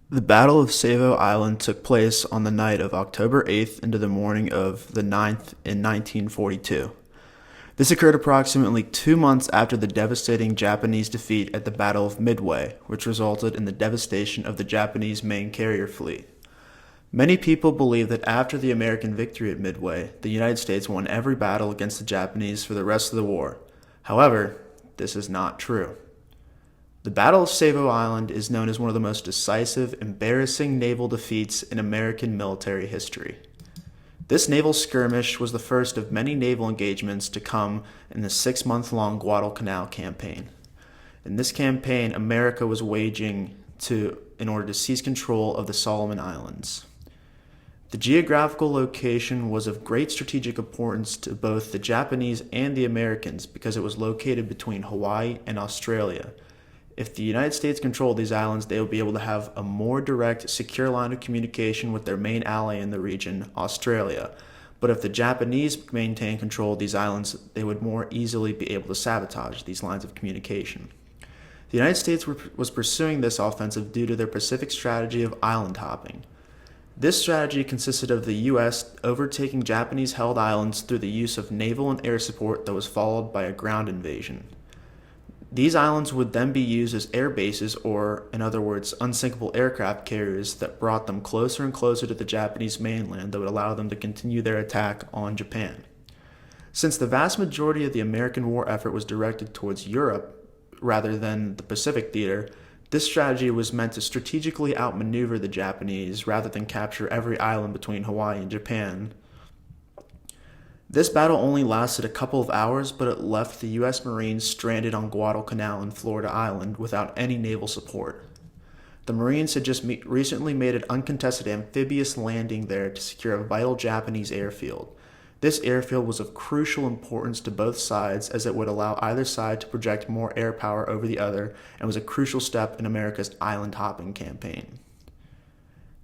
The Battle of Savo Island took place on the night of October 8th into the morning of the 9th in 1942. This occurred approximately 2 months after the devastating Japanese defeat at the Battle of Midway, which resulted in the devastation of the Japanese main carrier fleet. Many people believe that after the American victory at Midway, the United States won every battle against the Japanese for the rest of the war. However, this is not true. The Battle of Savo Island is known as one of the most decisive, embarrassing naval defeats in American military history. This naval skirmish was the first of many naval engagements to come in the 6-month-long Guadalcanal campaign. In this campaign, America was waging in order to seize control of the Solomon Islands. The geographical location was of great strategic importance to both the Japanese and the Americans because it was located between Hawaii and Australia. If the United States controlled these islands, they would be able to have a more direct, secure line of communication with their main ally in the region, Australia. But if the Japanese maintained control of these islands, they would more easily be able to sabotage these lines of communication. The United States was pursuing this offensive due to their Pacific strategy of island hopping. This strategy consisted of the U.S. overtaking Japanese-held islands through the use of naval and air support that was followed by a ground invasion. These islands would then be used as air bases, or, in other words, unsinkable aircraft carriers that brought them closer and closer to the Japanese mainland that would allow them to continue their attack on Japan. Since the vast majority of the American war effort was directed towards Europe rather than the Pacific theater, this strategy was meant to strategically outmaneuver the Japanese rather than capture every island between Hawaii and Japan. This battle only lasted a couple of hours, but it left the U.S. Marines stranded on Guadalcanal and Florida Island without any naval support. The Marines had just recently made an uncontested amphibious landing there to secure a vital Japanese airfield. This airfield was of crucial importance to both sides as it would allow either side to project more air power over the other and was a crucial step in America's island hopping campaign.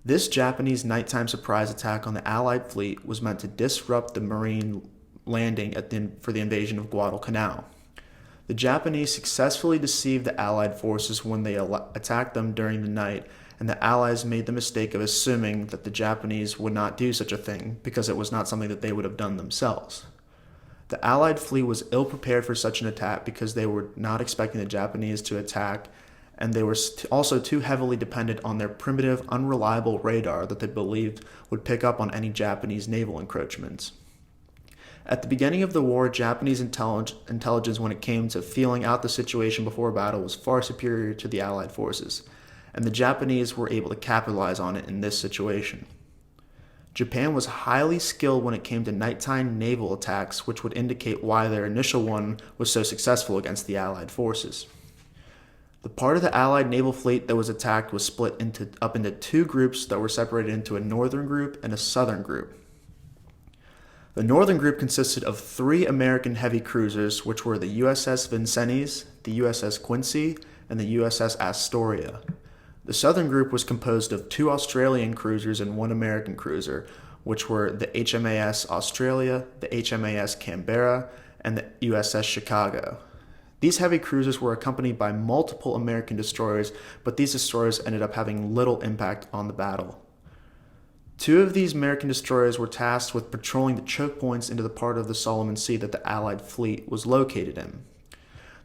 This Japanese nighttime surprise attack on the Allied fleet was meant to disrupt the Marine landing for the invasion of Guadalcanal. The Japanese successfully deceived the Allied forces when they attacked them during the night, and the Allies made the mistake of assuming that the Japanese would not do such a thing because it was not something that they would have done themselves. The Allied fleet was ill prepared for such an attack because they were not expecting the Japanese to attack, and they were also too heavily dependent on their primitive, unreliable radar that they believed would pick up on any Japanese naval encroachments. At the beginning of the war, Japanese intelligence when it came to feeling out the situation before a battle was far superior to the Allied forces, and the Japanese were able to capitalize on it in this situation. Japan was highly skilled when it came to nighttime naval attacks, which would indicate why their initial one was so successful against the Allied forces. The part of the Allied naval fleet that was attacked was split up into two groups that were separated into a northern group and a southern group. The northern group consisted of 3 American heavy cruisers, which were the USS Vincennes, the USS Quincy, and the USS Astoria. The southern group was composed of 2 Australian cruisers and 1 American cruiser, which were the HMAS Australia, the HMAS Canberra, and the USS Chicago. These heavy cruisers were accompanied by multiple American destroyers, but these destroyers ended up having little impact on the battle. 2 of these American destroyers were tasked with patrolling the choke points into the part of the Solomon Sea that the Allied fleet was located in.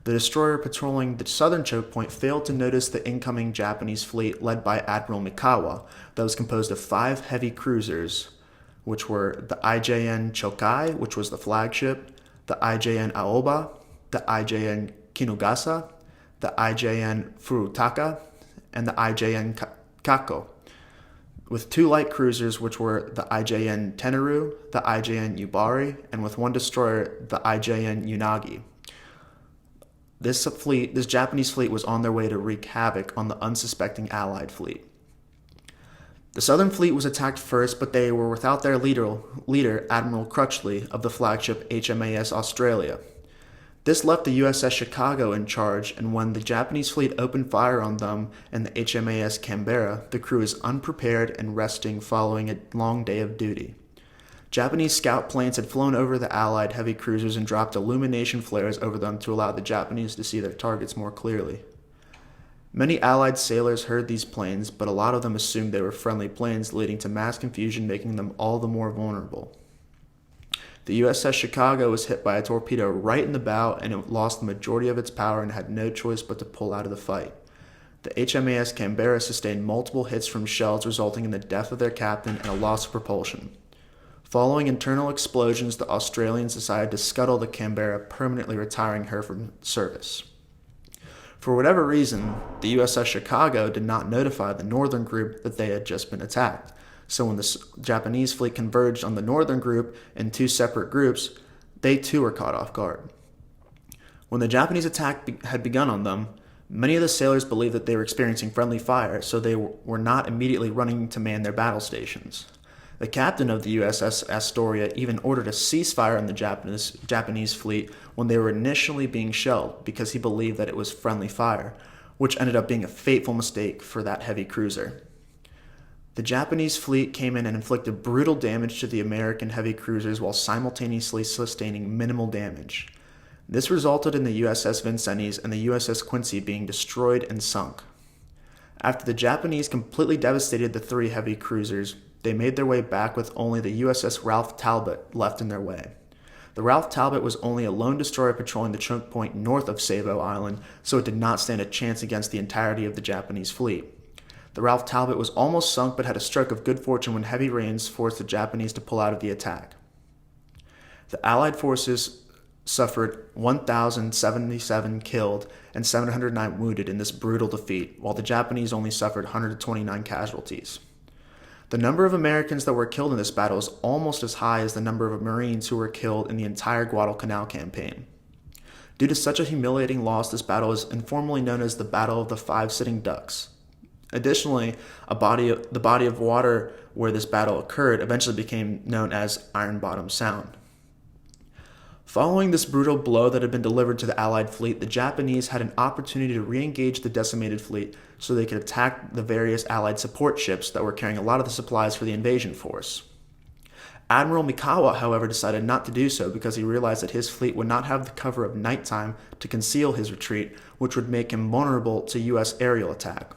The destroyer patrolling the southern choke point failed to notice the incoming Japanese fleet led by Admiral Mikawa that was composed of 5 heavy cruisers, which were the IJN Chokai, which was the flagship, the IJN Aoba, the IJN Kinugasa, the IJN Furutaka, and the IJN Kako, with 2 light cruisers, which were the IJN Tenaru, the IJN Yubari, and with 1 destroyer, the IJN Unagi. This Japanese fleet was on their way to wreak havoc on the unsuspecting Allied fleet. The southern fleet was attacked first, but they were without their leader Admiral Crutchley of the flagship HMAS Australia. This left the USS Chicago in charge, and when the Japanese fleet opened fire on them and the HMAS Canberra, the crew was unprepared and resting following a long day of duty. Japanese scout planes had flown over the Allied heavy cruisers and dropped illumination flares over them to allow the Japanese to see their targets more clearly. Many Allied sailors heard these planes, but a lot of them assumed they were friendly planes, leading to mass confusion, making them all the more vulnerable. The USS Chicago was hit by a torpedo right in the bow, and it lost the majority of its power and had no choice but to pull out of the fight. The HMAS Canberra sustained multiple hits from shells, resulting in the death of their captain and a loss of propulsion. Following internal explosions, the Australians decided to scuttle the Canberra, permanently retiring her from service. For whatever reason, the USS Chicago did not notify the northern group that they had just been attacked. So when the Japanese fleet converged on the northern group in two separate groups, they too were caught off guard. When the Japanese attack had begun on them, many of the sailors believed that they were experiencing friendly fire, so they were not immediately running to man their battle stations. The captain of the USS Astoria even ordered a ceasefire on the Japanese fleet when they were initially being shelled because he believed that it was friendly fire, which ended up being a fateful mistake for that heavy cruiser. The Japanese fleet came in and inflicted brutal damage to the American heavy cruisers while simultaneously sustaining minimal damage. This resulted in the USS Vincennes and the USS Quincy being destroyed and sunk. After the Japanese completely devastated the three heavy cruisers, they made their way back with only the USS Ralph Talbot left in their way. The Ralph Talbot was only a lone destroyer patrolling the choke point north of Savo Island, so it did not stand a chance against the entirety of the Japanese fleet. The Ralph Talbot was almost sunk but had a stroke of good fortune when heavy rains forced the Japanese to pull out of the attack. The Allied forces suffered 1,077 killed and 709 wounded in this brutal defeat, while the Japanese only suffered 129 casualties. The number of Americans that were killed in this battle is almost as high as the number of Marines who were killed in the entire Guadalcanal campaign. Due to such a humiliating loss, this battle is informally known as the Battle of the Five Sitting Ducks. Additionally, the body of water where this battle occurred eventually became known as Iron Bottom Sound. Following this brutal blow that had been delivered to the Allied fleet, the Japanese had an opportunity to re-engage the decimated fleet so they could attack the various Allied support ships that were carrying a lot of the supplies for the invasion force. Admiral Mikawa, however, decided not to do so because he realized that his fleet would not have the cover of nighttime to conceal his retreat, which would make him vulnerable to U.S. aerial attack.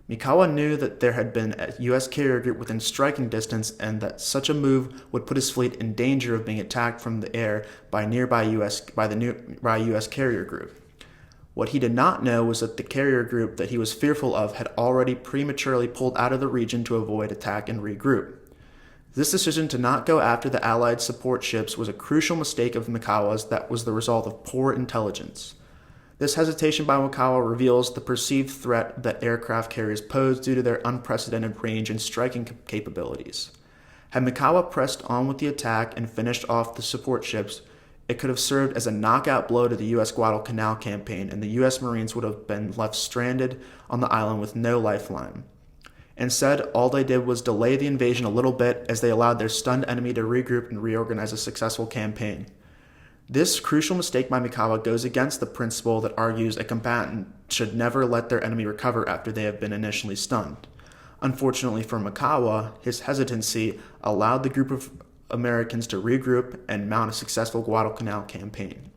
Mikawa knew that there had been a U.S. carrier group within striking distance and that such a move would put his fleet in danger of being attacked from the air by the nearby U.S. carrier group. What he did not know was that the carrier group that he was fearful of had already prematurely pulled out of the region to avoid attack and regroup. This decision to not go after the Allied support ships was a crucial mistake of Mikawa's that was the result of poor intelligence. This hesitation by Mikawa reveals the perceived threat that aircraft carriers pose due to their unprecedented range and striking capabilities. Had Mikawa pressed on with the attack and finished off the support ships, it could have served as a knockout blow to the U.S. Guadalcanal campaign, and the U.S. Marines would have been left stranded on the island with no lifeline. Instead, all they did was delay the invasion a little bit as they allowed their stunned enemy to regroup and reorganize a successful campaign. This crucial mistake by Mikawa goes against the principle that argues a combatant should never let their enemy recover after they have been initially stunned. Unfortunately for Mikawa, his hesitancy allowed the group of Americans to regroup and mount a successful Guadalcanal campaign.